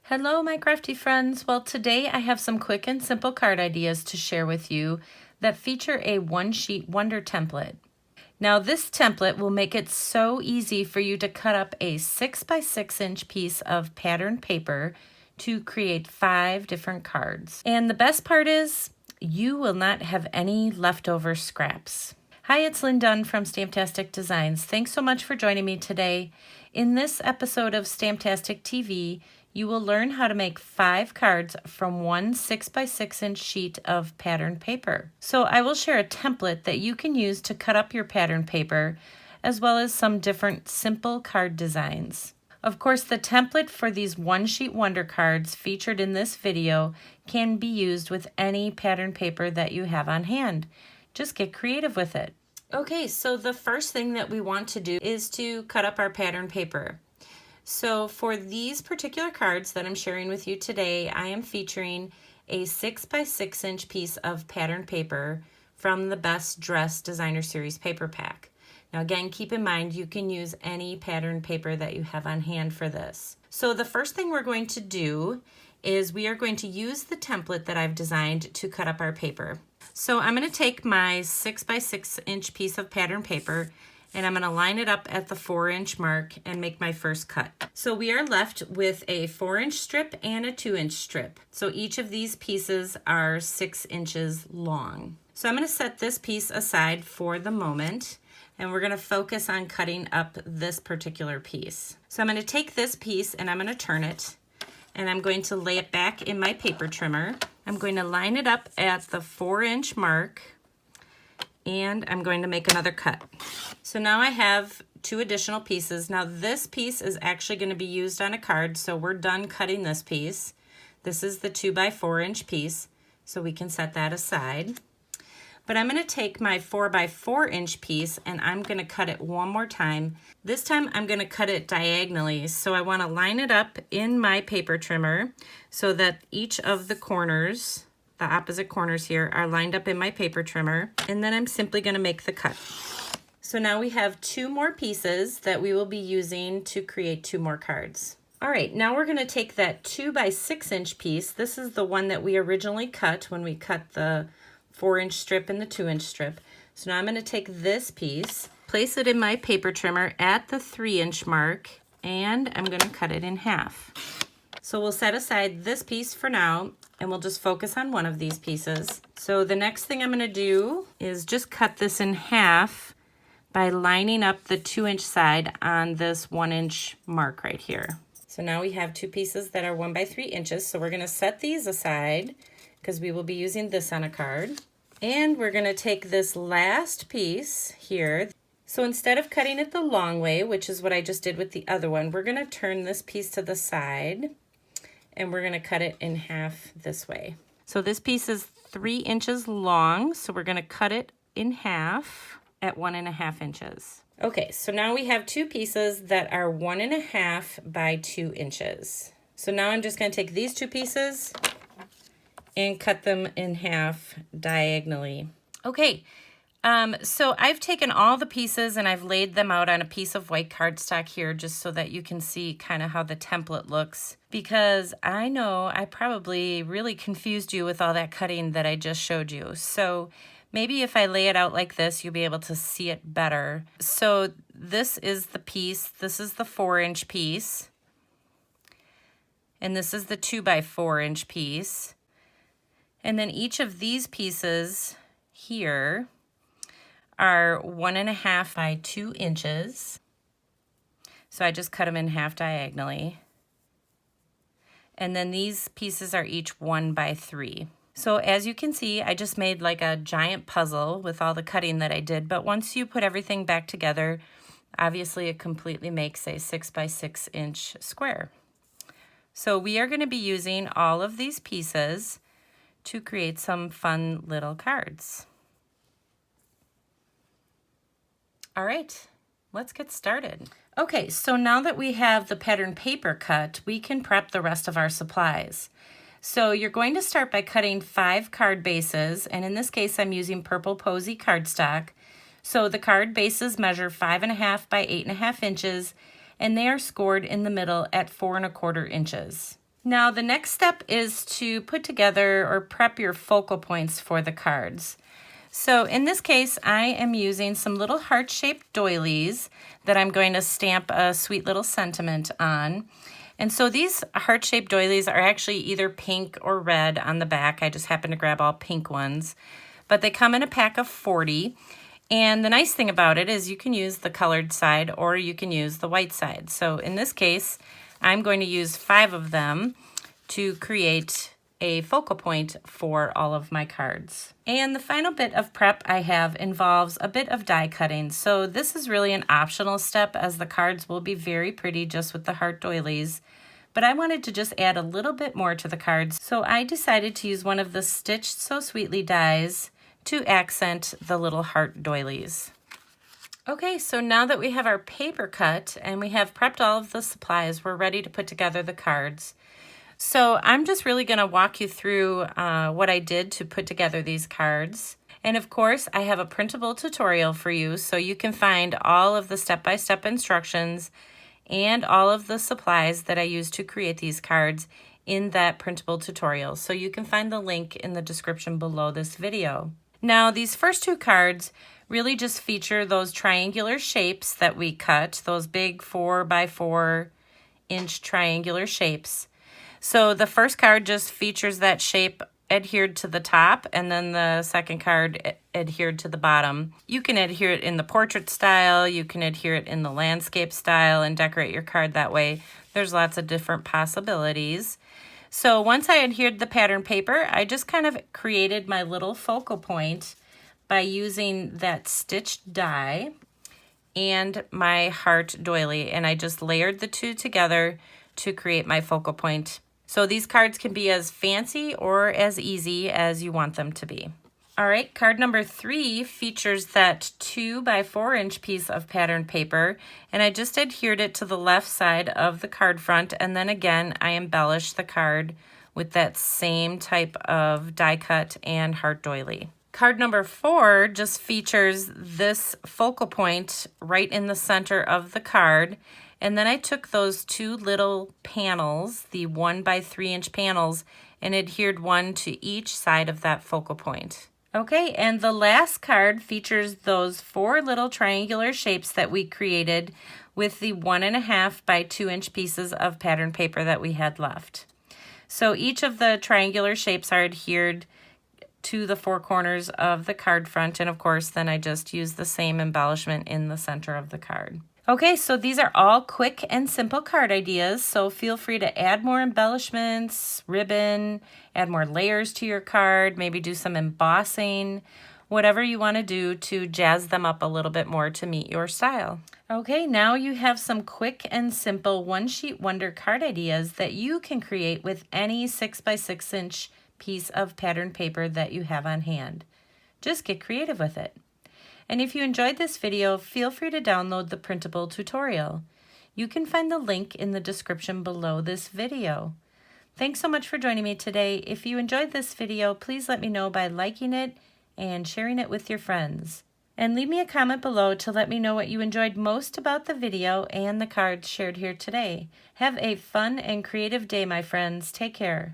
Hello, my crafty friends. Well, today I have some quick and simple card ideas to share with you that feature a one-sheet wonder template. Now, this template will make it so easy for you to cut up a 6 by 6 inch piece of patterned paper to create 5 different cards. And the best part is, you will not have any leftover scraps. Hi, it's Lynn Dunn from Stamptastic Designs. Thanks so much for joining me today. In this episode of Stamptastic TV, you will learn how to make 5 cards from one 6 by 6 inch sheet of patterned paper. So I will share a template that you can use to cut up your patterned paper, as well as some different simple card designs. Of course, the template for these one-sheet wonder cards featured in this video can be used with any patterned paper that you have on hand. Just get creative with it. Okay, so the first thing that we want to do is to cut up our patterned paper. So for these particular cards that I'm sharing with you today, I am featuring a 6 by 6 inch piece of patterned paper from the Best Dress Designer Series paper pack. Now again, keep in mind you can use any patterned paper that you have on hand for this. So the first thing we're going to do is we are going to use the template that I've designed to cut up our paper. So I'm going to take my 6 by 6 inch piece of patterned paper and I'm going to line it up at the 4-inch mark and make my first cut. So we are left with a 4-inch strip and a 2-inch strip. So each of these pieces are 6 inches long. So I'm going to set this piece aside for the moment, and we're going to focus on cutting up this particular piece. So I'm going to take this piece and I'm going to turn it, and I'm going to lay it back in my paper trimmer. I'm going to line it up at the 4-inch mark, and I'm going to make another cut. So now I have 2 additional pieces. Now this piece is actually going to be used on a card, so we're done cutting this piece. This is the 2 by 4 inch piece, so we can set that aside. But I'm going to take my 4 by 4 inch piece and I'm going to cut it one more time. This time I'm going to cut it diagonally, so I want to line it up in my paper trimmer so that each of the corners, the opposite corners here, are lined up in my paper trimmer, and then I'm simply going to make the cut. So now we have 2 more pieces that we will be using to create 2 more cards. All right, now we're going to take that 2 by 6 inch piece. This is the one that we originally cut when we cut the 4-inch strip and the 2-inch strip. So now I'm going to take this piece, place it in my paper trimmer at the 3-inch mark, and I'm going to cut it in half. So we'll set aside this piece for now, and we'll just focus on one of these pieces. So the next thing I'm going to do is just cut this in half by lining up the 2-inch side on this 1-inch mark right here. So now we have 2 pieces that are 1 by 3 inches. So we're going to set these aside because we will be using this on a card. And we're going to take this last piece here. So instead of cutting it the long way, which is what I just did with the other one, we're going to turn this piece to the side and we're going to cut it in half this way. So this piece is 3 inches long, so we're going to cut it in half at 1.5 inches. Okay, so now we have 2 pieces that are 1.5 by 2 inches. So now I'm just going to take these 2 pieces and cut them in half diagonally. Okay, so I've taken all the pieces and I've laid them out on a piece of white cardstock here just so that you can see kind of how the template looks, because I know I probably really confused you with all that cutting that I just showed you. So maybe if I lay it out like this, you'll be able to see it better. So this is the piece, this is the 4-inch piece, and this is the 2 by 4 inch piece. And then each of these pieces here are 1.5 by 2 inches. So I just cut them in half diagonally. And then these pieces are each 1 by 3. So as you can see, I just made like a giant puzzle with all the cutting that I did, but once you put everything back together, obviously it completely makes a 6 by 6 inch square. So we are going to be using all of these pieces to create some fun little cards. All right, let's get started. Okay, so now that we have the pattern paper cut, we can prep the rest of our supplies. So you're going to start by cutting 5 card bases, and in this case I'm using purple posy cardstock. So the card bases measure 5.5 by 8.5 inches, and they are scored in the middle at 4 1/4 inches. Now the next step is to put together or prep your focal points for the cards. So in this case, I am using some little heart-shaped doilies that I'm going to stamp a sweet little sentiment on. And so these heart-shaped doilies are actually either pink or red on the back. I just happened to grab all pink ones. But they come in a pack of 40. And the nice thing about it is you can use the colored side or you can use the white side. So in this case, I'm going to use 5 of them to create a focal point for all of my cards. And the final bit of prep I have involves a bit of die cutting. So this is really an optional step as the cards will be very pretty just with the heart doilies. But I wanted to just add a little bit more to the cards. So I decided to use one of the Stitched So Sweetly dies to accent the little heart doilies. Okay, so now that we have our paper cut and we have prepped all of the supplies, we're ready to put together the cards. So I'm just really going to walk you through what I did to put together these cards. And of course, I have a printable tutorial for you, so you can find all of the step-by-step instructions and all of the supplies that I used to create these cards in that printable tutorial. So you can find the link in the description below this video. Now, these first 2 cards really just feature those triangular shapes that we cut, those big 4 by 4 inch triangular shapes. So the first card just features that shape adhered to the top, and then the second card adhered to the bottom. You can adhere it in the portrait style, you can adhere it in the landscape style and decorate your card that way. There's lots of different possibilities. So once I adhered the pattern paper, I just kind of created my little focal point by using that stitched die and my heart doily, and I just layered the 2 together to create my focal point. So these cards can be as fancy or as easy as you want them to be. All right, card number 3 features that 2 by 4 inch piece of pattern paper, and I just adhered it to the left side of the card front, and then again I embellished the card with that same type of die cut and heart doily. Card number 4 just features this focal point right in the center of the card. And then I took those 2 little panels, the 1 by 3 inch panels, and adhered one to each side of that focal point. Okay, and the last card features those 4 little triangular shapes that we created with the 1.5 by 2 inch pieces of pattern paper that we had left. So each of the triangular shapes are adhered to the 4 corners of the card front, and of course then I just used the same embellishment in the center of the card. Okay, so these are all quick and simple card ideas, so feel free to add more embellishments, ribbon, add more layers to your card, maybe do some embossing, whatever you want to do to jazz them up a little bit more to meet your style. Okay, now you have some quick and simple one-sheet wonder card ideas that you can create with any 6 by 6 inch piece of pattern paper that you have on hand. Just get creative with it. And if you enjoyed this video, feel free to download the printable tutorial. You can find the link in the description below this video. Thanks so much for joining me today. If you enjoyed this video, please let me know by liking it and sharing it with your friends. And leave me a comment below to let me know what you enjoyed most about the video and the cards shared here today. Have a fun and creative day, my friends. Take care.